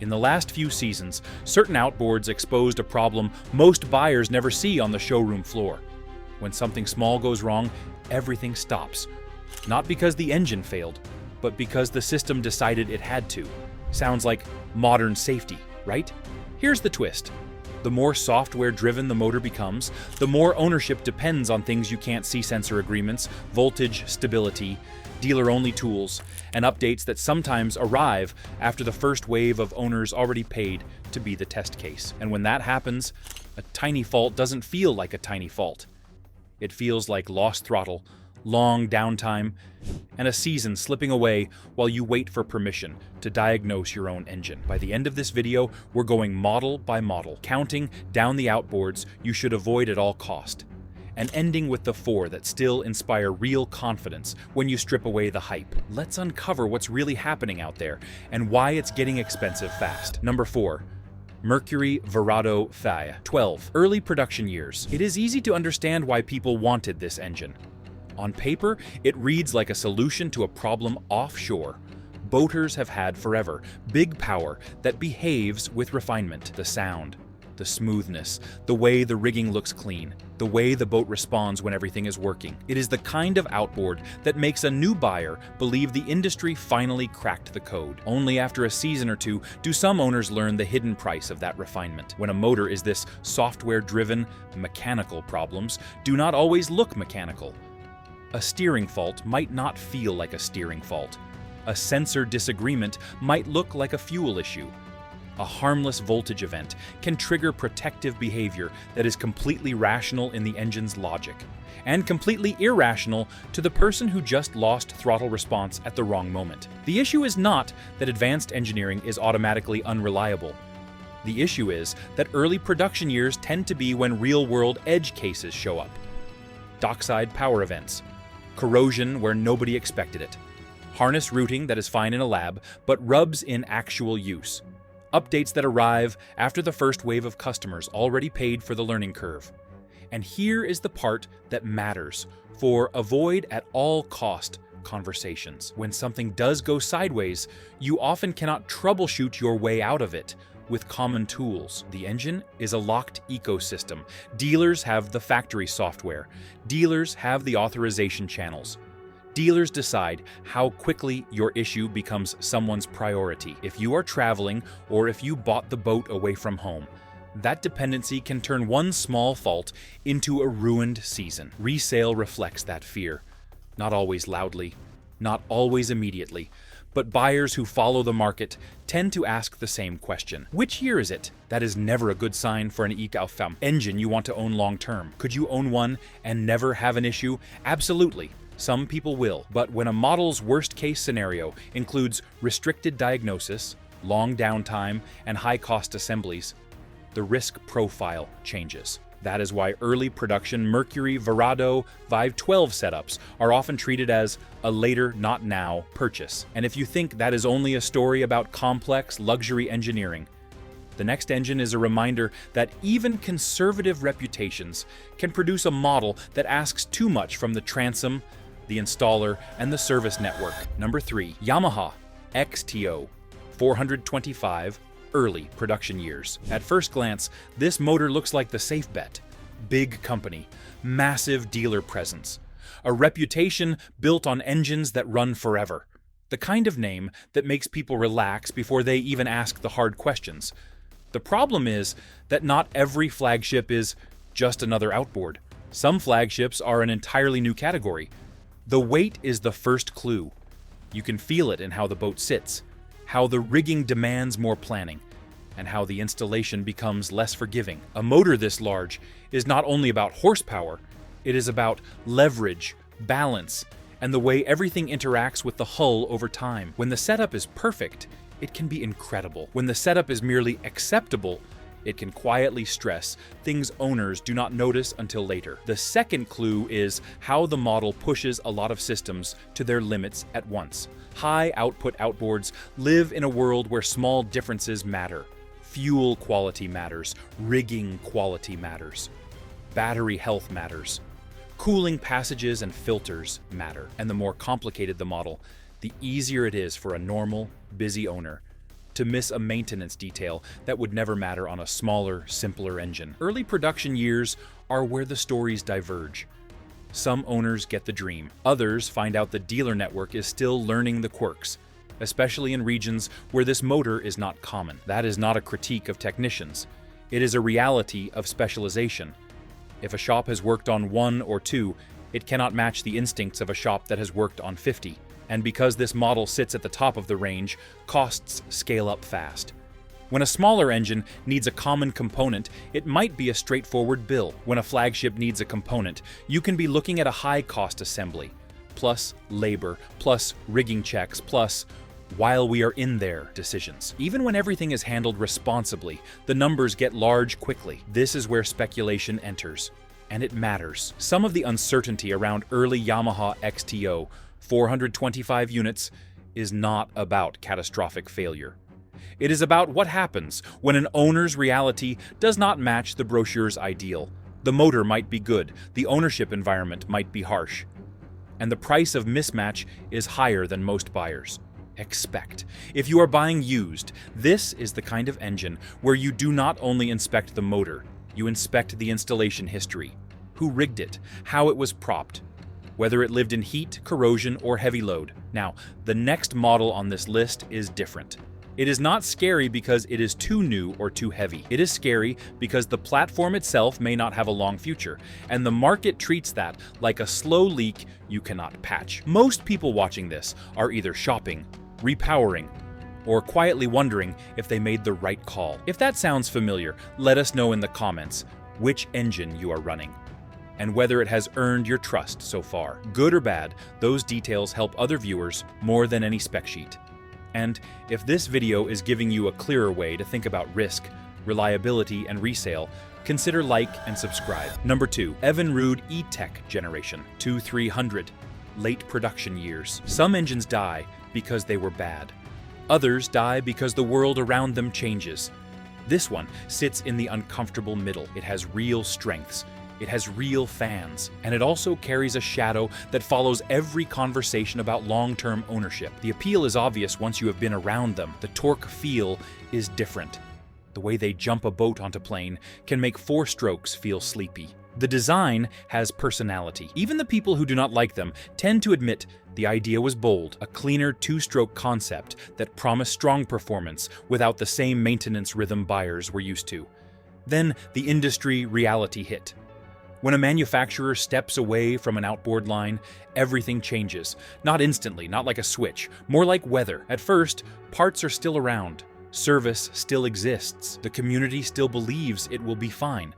In the last few seasons, certain outboards exposed a problem most buyers never see on the showroom floor. When something small goes wrong, everything stops. Not because the engine failed, but because the system decided it had to. Sounds like modern safety, right? Here's the twist. The more software-driven the motor becomes, the more ownership depends on things you can't see: sensor agreements, voltage stability, dealer-only tools, and updates that sometimes arrive after the first wave of owners already paid to be the test case. And when that happens, a tiny fault doesn't feel like a tiny fault. It feels like lost throttle, long downtime, and a season slipping away while you wait for permission to diagnose your own engine. By the end of this video, we're going model by model, counting down the outboards you should avoid at all cost, and ending with the 4 that still inspire real confidence when you strip away the hype. Let's uncover what's really happening out there and why it's getting expensive fast. Number 4. Mercury Verado V6. Early production years. It is easy to understand why people wanted this engine. On paper, it reads like a solution to a problem offshore boaters have had forever. Big power that behaves with refinement. The sound, the smoothness, the way the rigging looks clean, the way the boat responds when everything is working. It is the kind of outboard that makes a new buyer believe the industry finally cracked the code. Only after a season or two do some owners learn the hidden price of that refinement. When a motor is this software-driven, mechanical problems do not always look mechanical. A steering fault might not feel like a steering fault. A sensor disagreement might look like a fuel issue. A harmless voltage event can trigger protective behavior that is completely rational in the engine's logic, and completely irrational to the person who just lost throttle response at the wrong moment. The issue is not that advanced engineering is automatically unreliable. The issue is that early production years tend to be when real-world edge cases show up. Dockside power events, corrosion where nobody expected it, harness routing that is fine in a lab but rubs in actual use, updates that arrive after the first wave of customers already paid for the learning curve. And here is the part that matters for avoid at all cost conversations. When something does go sideways, you often cannot troubleshoot your way out of it with common tools. The engine is a locked ecosystem. Dealers have the factory software. Dealers have the authorization channels. Dealers decide how quickly your issue becomes someone's priority. If you are traveling or if you bought the boat away from home, that dependency can turn one small fault into a ruined season. Resale reflects that fear. Not always loudly, not always immediately, but buyers who follow the market tend to ask the same question. Which year is it? That is never a good sign for an engine you want to own long-term. Could you own one and never have an issue? Absolutely. Some people will. But when a model's worst-case scenario includes restricted diagnosis, long downtime, and high-cost assemblies, the risk profile changes. That is why early production Mercury Verado V12 setups are often treated as a later, not now purchase. And if you think that is only a story about complex luxury engineering, the next engine is a reminder that even conservative reputations can produce a model that asks too much from the transom, the installer, and the service network. Number 3. Yamaha XTO 425 early production years. At first glance, this motor looks like the safe bet. Big company, massive dealer presence, a reputation built on engines that run forever. The kind of name that makes people relax before they even ask the hard questions. The problem is that not every flagship is just another outboard. Some flagships are an entirely new category. The weight is the first clue. You can feel it in how the boat sits, how the rigging demands more planning, and how the installation becomes less forgiving. A motor this large is not only about horsepower, it is about leverage, balance, and the way everything interacts with the hull over time. When the setup is perfect, it can be incredible. When the setup is merely acceptable, it can quietly stress things owners do not notice until later. The second clue is how the model pushes a lot of systems to their limits at once. High output outboards live in a world where small differences matter. Fuel quality matters, rigging quality matters, battery health matters, cooling passages and filters matter. And the more complicated the model, the easier it is for a normal, busy owner to miss a maintenance detail that would never matter on a smaller, simpler engine. Early production years are where the stories diverge. Some owners get the dream. Others find out the dealer network is still learning the quirks, especially in regions where this motor is not common. That is not a critique of technicians. It is a reality of specialization. If a shop has worked on 1 or 2, it cannot match the instincts of a shop that has worked on 50. And because this model sits at the top of the range, costs scale up fast. When a smaller engine needs a common component, it might be a straightforward bill. When a flagship needs a component, you can be looking at a high-cost assembly, plus labor, plus rigging checks, plus while we are in there decisions. Even when everything is handled responsibly, the numbers get large quickly. This is where speculation enters, and it matters. Some of the uncertainty around early Yamaha XTO 425 units is not about catastrophic failure. It is about what happens when an owner's reality does not match the brochure's ideal. The motor might be good, the ownership environment might be harsh, and the price of mismatch is higher than most buyers expect. If you are buying used, this is the kind of engine where you do not only inspect the motor, you inspect the installation history. Who rigged it? How it was propped? Whether it lived in heat, corrosion, or heavy load. Now, the next model on this list is different. It is not scary because it is too new or too heavy. It is scary because the platform itself may not have a long future, and the market treats that like a slow leak you cannot patch. Most people watching this are either shopping, repowering, or quietly wondering if they made the right call. If that sounds familiar, let us know in the comments which engine you are running, and whether it has earned your trust so far. Good or bad, those details help other viewers more than any spec sheet. And if this video is giving you a clearer way to think about risk, reliability, and resale, consider like and subscribe. Number 2, Evinrude E-TEC Generation 2300, late production years. Some engines die because they were bad. Others die because the world around them changes. This one sits in the uncomfortable middle. It has real strengths. It has real fans, and it also carries a shadow that follows every conversation about long-term ownership. The appeal is obvious once you have been around them. The torque feel is different. The way they jump a boat onto plane can make 4 strokes feel sleepy. The design has personality. Even the people who do not like them tend to admit the idea was bold, a cleaner 2-stroke concept that promised strong performance without the same maintenance rhythm buyers were used to. Then the industry reality hit. When a manufacturer steps away from an outboard line, everything changes. Not instantly, not like a switch, more like weather. At first, parts are still around. Service still exists. The community still believes it will be fine.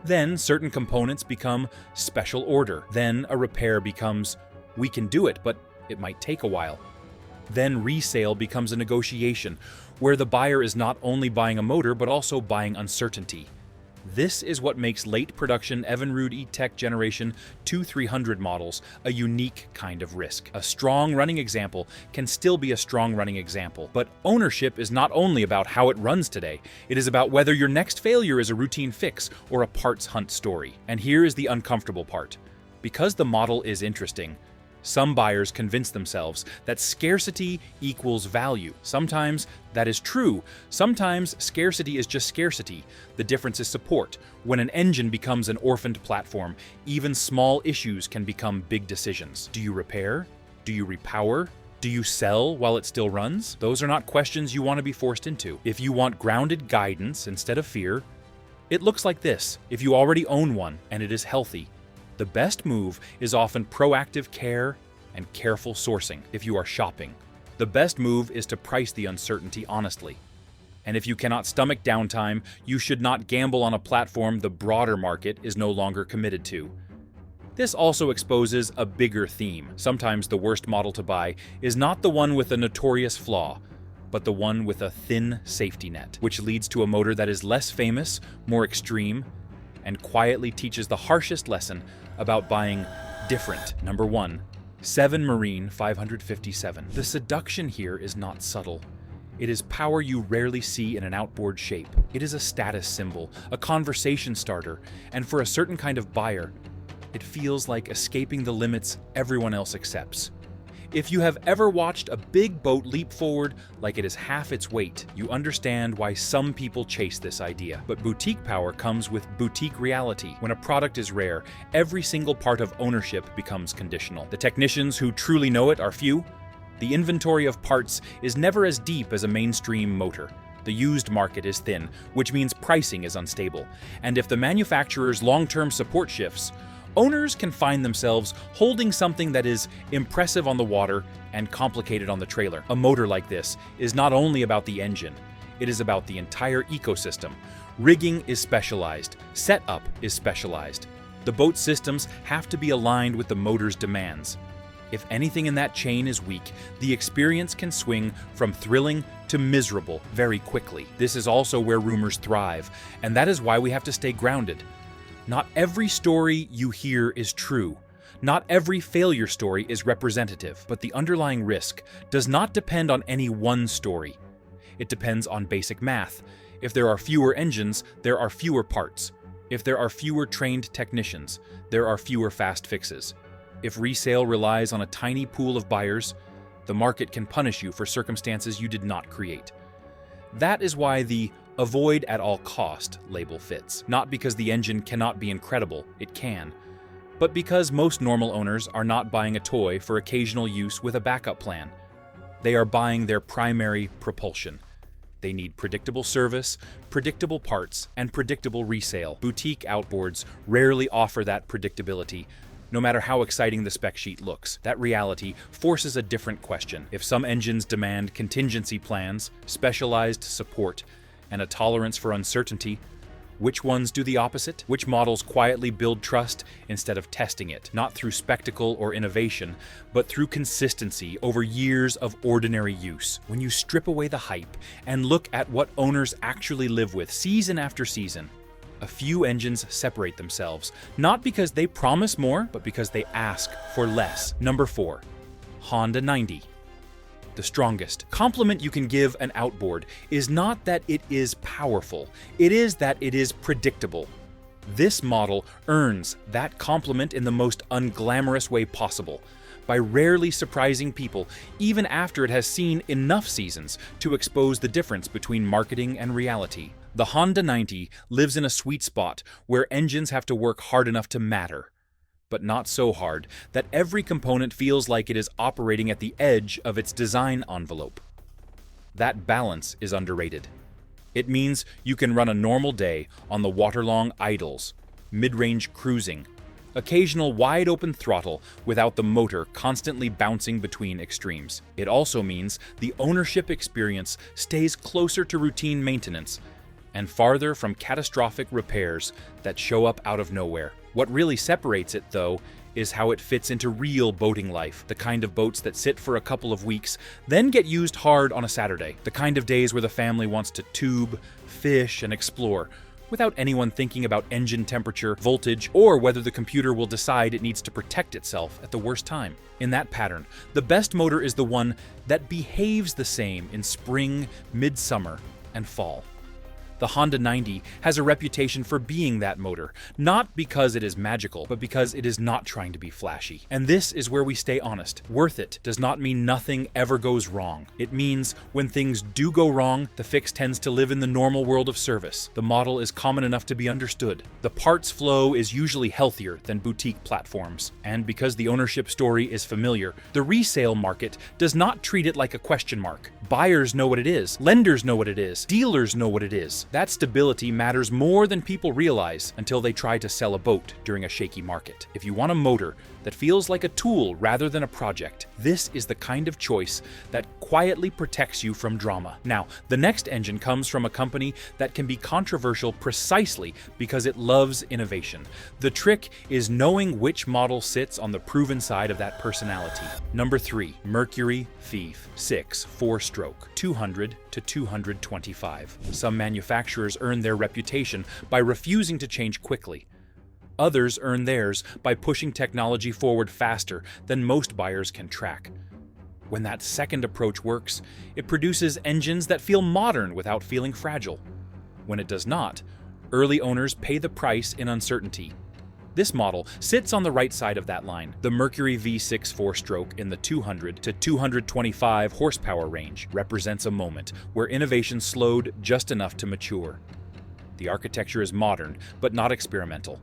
Then certain components become special order. Then a repair becomes, we can do it, but it might take a while. Then resale becomes a negotiation, where the buyer is not only buying a motor, but also buying uncertainty. This is what makes late production Evinrude E-TEC Generation 2300 models a unique kind of risk. A strong running example can still be a strong running example, but ownership is not only about how it runs today, it is about whether your next failure is a routine fix or a parts hunt story. And here is the uncomfortable part. Because the model is interesting, some buyers convince themselves that scarcity equals value. Sometimes that is true. Sometimes scarcity is just scarcity. The difference is support. When an engine becomes an orphaned platform, even small issues can become big decisions. Do you repair? Do you repower? Do you sell while it still runs? Those are not questions you want to be forced into. If you want grounded guidance instead of fear, it looks like this. If you already own one and it is healthy, the best move is often proactive care and careful sourcing. If you are shopping, the best move is to price the uncertainty honestly. And if you cannot stomach downtime, you should not gamble on a platform the broader market is no longer committed to. This also exposes a bigger theme. Sometimes the worst model to buy is not the one with a notorious flaw, but the one with a thin safety net, which leads to a motor that is less famous, more extreme, and quietly teaches the harshest lesson about buying different. Number 1, 7 Marine 557. The seduction here is not subtle. It is power you rarely see in an outboard shape. It is a status symbol, a conversation starter, and for a certain kind of buyer, it feels like escaping the limits everyone else accepts. If you have ever watched a big boat leap forward like it is half its weight, you understand why some people chase this idea. But boutique power comes with boutique reality. When a product is rare, every single part of ownership becomes conditional. The technicians who truly know it are few. The inventory of parts is never as deep as a mainstream motor. The used market is thin, which means pricing is unstable. And if the manufacturer's long-term support shifts, owners can find themselves holding something that is impressive on the water and complicated on the trailer. A motor like this is not only about the engine, it is about the entire ecosystem. Rigging is specialized, setup is specialized. The boat systems have to be aligned with the motor's demands. If anything in that chain is weak, the experience can swing from thrilling to miserable very quickly. This is also where rumors thrive, and that is why we have to stay grounded. Not every story you hear is true. Not every failure story is representative, but the underlying risk does not depend on any one story. It depends on basic math. If there are fewer engines, there are fewer parts. If there are fewer trained technicians, there are fewer fast fixes. If resale relies on a tiny pool of buyers, the market can punish you for circumstances you did not create. That is why the "avoid at all cost" label fits. Not because the engine cannot be incredible, it can, but because most normal owners are not buying a toy for occasional use with a backup plan. They are buying their primary propulsion. They need predictable service, predictable parts, and predictable resale. Boutique outboards rarely offer that predictability, no matter how exciting the spec sheet looks. That reality forces a different question. If some engines demand contingency plans, specialized support, and a tolerance for uncertainty, which ones do the opposite? Which models quietly build trust instead of testing it, not through spectacle or innovation, but through consistency over years of ordinary use? When you strip away the hype and look at what owners actually live with season after season, a few engines separate themselves, not because they promise more, but because they ask for less. Number 4, Honda 90. The strongest compliment you can give an outboard is not that it is powerful, it is that it is predictable. This model earns that compliment in the most unglamorous way possible, by rarely surprising people even after it has seen enough seasons to expose the difference between marketing and reality. The Honda 90 lives in a sweet spot where engines have to work hard enough to matter, but not so hard that every component feels like it is operating at the edge of its design envelope. That balance is underrated. It means you can run a normal day on the waterlong idles, mid-range cruising, occasional wide-open throttle without the motor constantly bouncing between extremes. It also means the ownership experience stays closer to routine maintenance and farther from catastrophic repairs that show up out of nowhere. What really separates it, though, is how it fits into real boating life, the kind of boats that sit for a couple of weeks, then get used hard on a Saturday, the kind of days where the family wants to tube, fish, and explore, without anyone thinking about engine temperature, voltage, or whether the computer will decide it needs to protect itself at the worst time. In that pattern, the best motor is the one that behaves the same in spring, midsummer, and fall. The Honda 90 has a reputation for being that motor, not because it is magical, but because it is not trying to be flashy. And this is where we stay honest. Worth it does not mean nothing ever goes wrong. It means when things do go wrong, the fix tends to live in the normal world of service. The model is common enough to be understood. The parts flow is usually healthier than boutique platforms. And because the ownership story is familiar, the resale market does not treat it like a question mark. Buyers know what it is, lenders know what it is, dealers know what it is. That stability matters more than people realize until they try to sell a boat during a shaky market. If you want a motor that feels like a tool rather than a project, this is the kind of choice that quietly protects you from drama. Now, the next engine comes from a company that can be controversial precisely because it loves innovation. The trick is knowing which model sits on the proven side of that personality. Number 3, Mercury V6 4-stroke, 200 to 225. Some manufacturers earn their reputation by refusing to change quickly. Others earn theirs by pushing technology forward faster than most buyers can track. When that second approach works, it produces engines that feel modern without feeling fragile. When it does not, early owners pay the price in uncertainty. This model sits on the right side of that line. The Mercury V6 4-stroke in the 200 to 225 horsepower range represents a moment where innovation slowed just enough to mature. The architecture is modern, but not experimental.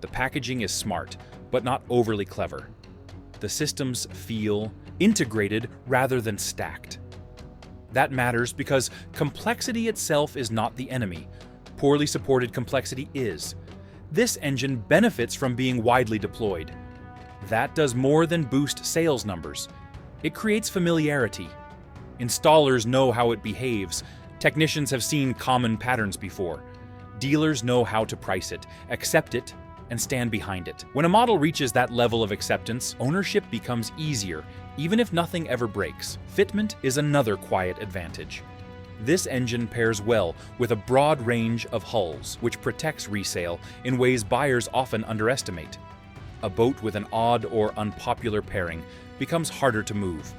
The packaging is smart, but not overly clever. The systems feel integrated rather than stacked. That matters because complexity itself is not the enemy. Poorly supported complexity is. This engine benefits from being widely deployed. That does more than boost sales numbers. It creates familiarity. Installers know how it behaves. Technicians have seen common patterns before. Dealers know how to price it, accept it, and stand behind it. When a model reaches that level of acceptance, ownership becomes easier, even if nothing ever breaks. Fitment is another quiet advantage. This engine pairs well with a broad range of hulls, which protects resale in ways buyers often underestimate. A boat with an odd or unpopular pairing becomes harder to move.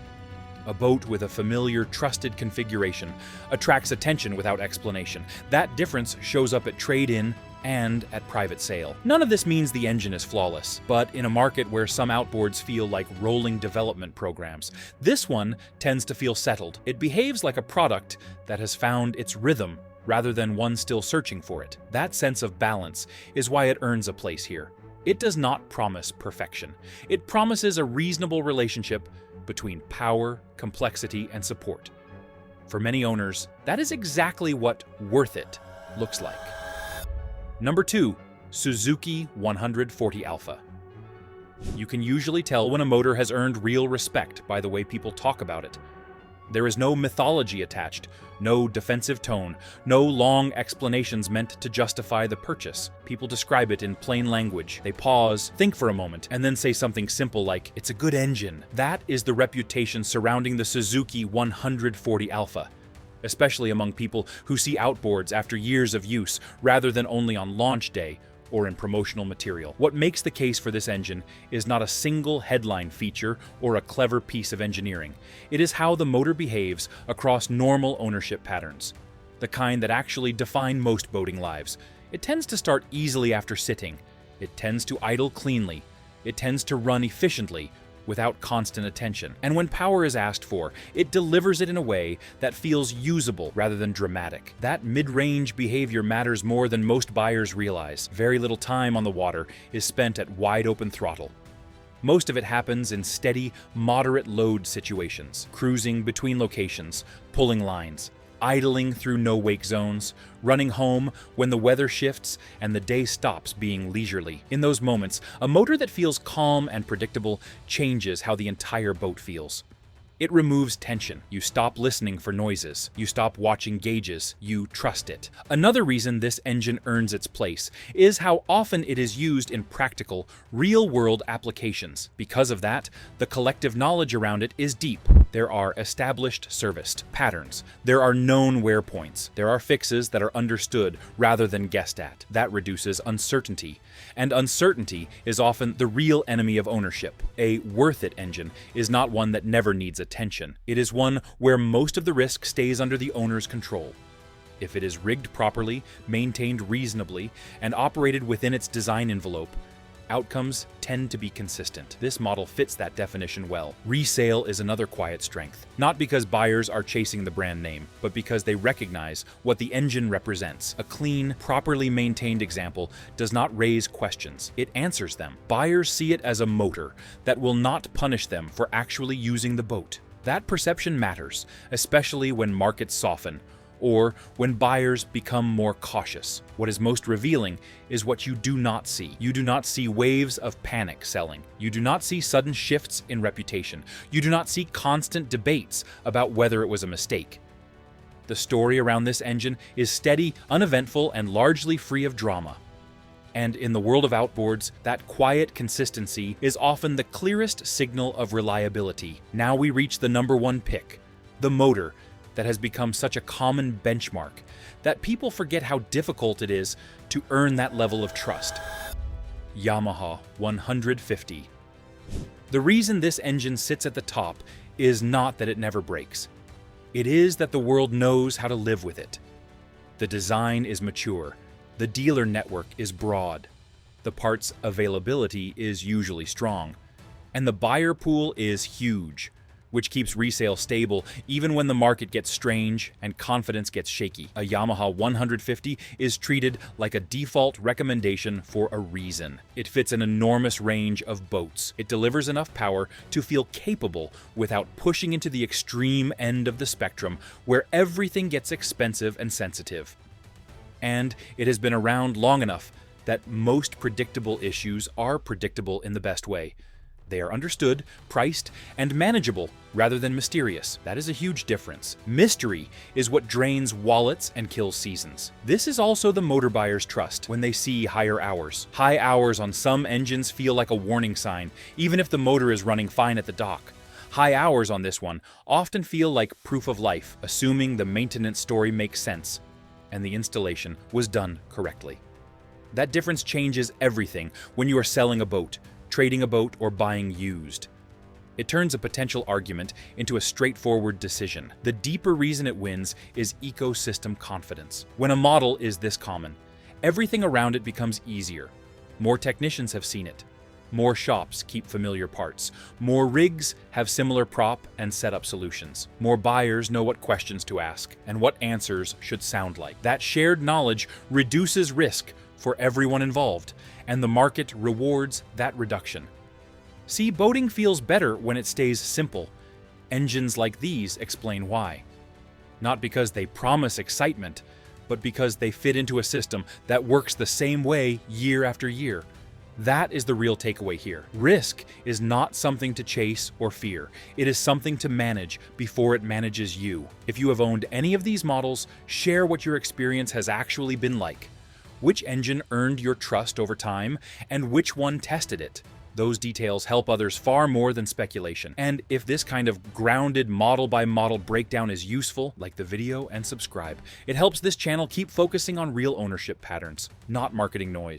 A boat with a familiar, trusted configuration attracts attention without explanation. That difference shows up at trade-in and at private sale. None of this means the engine is flawless, but in a market where some outboards feel like rolling development programs, this one tends to feel settled. It behaves like a product that has found its rhythm rather than one still searching for it. That sense of balance is why it earns a place here. It does not promise perfection. It promises a reasonable relationship between power, complexity, and support. For many owners, that is exactly what worth it looks like. Number 2, Suzuki 140 Alpha. You can usually tell when a motor has earned real respect by the way people talk about it. There is no mythology attached, no defensive tone, no long explanations meant to justify the purchase. People describe it in plain language. They pause, think for a moment, and then say something simple like, "It's a good engine." That is the reputation surrounding the Suzuki 140 Alpha, especially among people who see outboards after years of use rather than only on launch day or in promotional material. What makes the case for this engine is not a single headline feature or a clever piece of engineering. It is how the motor behaves across normal ownership patterns, the kind that actually define most boating lives. It tends to start easily after sitting. It tends to idle cleanly. It tends to run efficiently without constant attention. And when power is asked for, it delivers it in a way that feels usable rather than dramatic. That mid-range behavior matters more than most buyers realize. Very little time on the water is spent at wide-open throttle. Most of it happens in steady, moderate load situations, cruising between locations, pulling lines, idling through no-wake zones, running home when the weather shifts and the day stops being leisurely. In those moments, a motor that feels calm and predictable changes how the entire boat feels. It removes tension. You stop listening for noises. You stop watching gauges. You trust it. Another reason this engine earns its place is how often it is used in practical, real-world applications. Because of that, the collective knowledge around it is deep. There are established serviced patterns. There are known wear points. There are fixes that are understood rather than guessed at. That reduces uncertainty. And uncertainty is often the real enemy of ownership. A worth-it engine is not one that never needs attention. It is one where most of the risk stays under the owner's control. If it is rigged properly, maintained reasonably, and operated within its design envelope, outcomes tend to be consistent. This model fits that definition well. Resale is another quiet strength, not because buyers are chasing the brand name, but because they recognize what the engine represents. A clean, properly maintained example does not raise questions, it answers them. Buyers see it as a motor that will not punish them for actually using the boat. That perception matters, especially when markets soften, or when buyers become more cautious. What is most revealing is what you do not see. You do not see waves of panic selling. You do not see sudden shifts in reputation. You do not see constant debates about whether it was a mistake. The story around this engine is steady, uneventful, and largely free of drama. And in the world of outboards, that quiet consistency is often the clearest signal of reliability. Now we reach the number one pick, the motor, that has become such a common benchmark that people forget how difficult it is to earn that level of trust. Yamaha 150. The reason this engine sits at the top is not that it never breaks. It is that the world knows how to live with it. The design is mature. The dealer network is broad. The the parts availability is usually strong. And the buyer pool is huge, which keeps resale stable even when the market gets strange and confidence gets shaky. A Yamaha 150 is treated like a default recommendation for a reason. It fits an enormous range of boats. It delivers enough power to feel capable without pushing into the extreme end of the spectrum where everything gets expensive and sensitive. And it has been around long enough that most predictable issues are predictable in the best way. They are understood, priced, and manageable rather than mysterious. That is a huge difference. Mystery is what drains wallets and kills seasons. This is also the motor buyer's trust when they see higher hours. High hours on some engines feel like a warning sign, even if the motor is running fine at the dock. High hours on this one often feel like proof of life, assuming the maintenance story makes sense and the installation was done correctly. That difference changes everything when you are selling a boat, trading a boat, or buying used. It turns a potential argument into a straightforward decision. The deeper reason it wins is ecosystem confidence. When a model is this common, everything around it becomes easier. More technicians have seen it. More shops keep familiar parts. More rigs have similar prop and setup solutions. More buyers know what questions to ask and what answers should sound like. That shared knowledge reduces risk for everyone involved, and the market rewards that reduction. See, boating feels better when it stays simple. Engines like these explain why. Not because they promise excitement, but because they fit into a system that works the same way year after year. That is the real takeaway here. Risk is not something to chase or fear. It is something to manage before it manages you. If you have owned any of these models, share what your experience has actually been like. Which engine earned your trust over time, and which one tested it? Those details help others far more than speculation. And if this kind of grounded model-by-model breakdown is useful, like the video and subscribe. It helps this channel keep focusing on real ownership patterns, not marketing noise.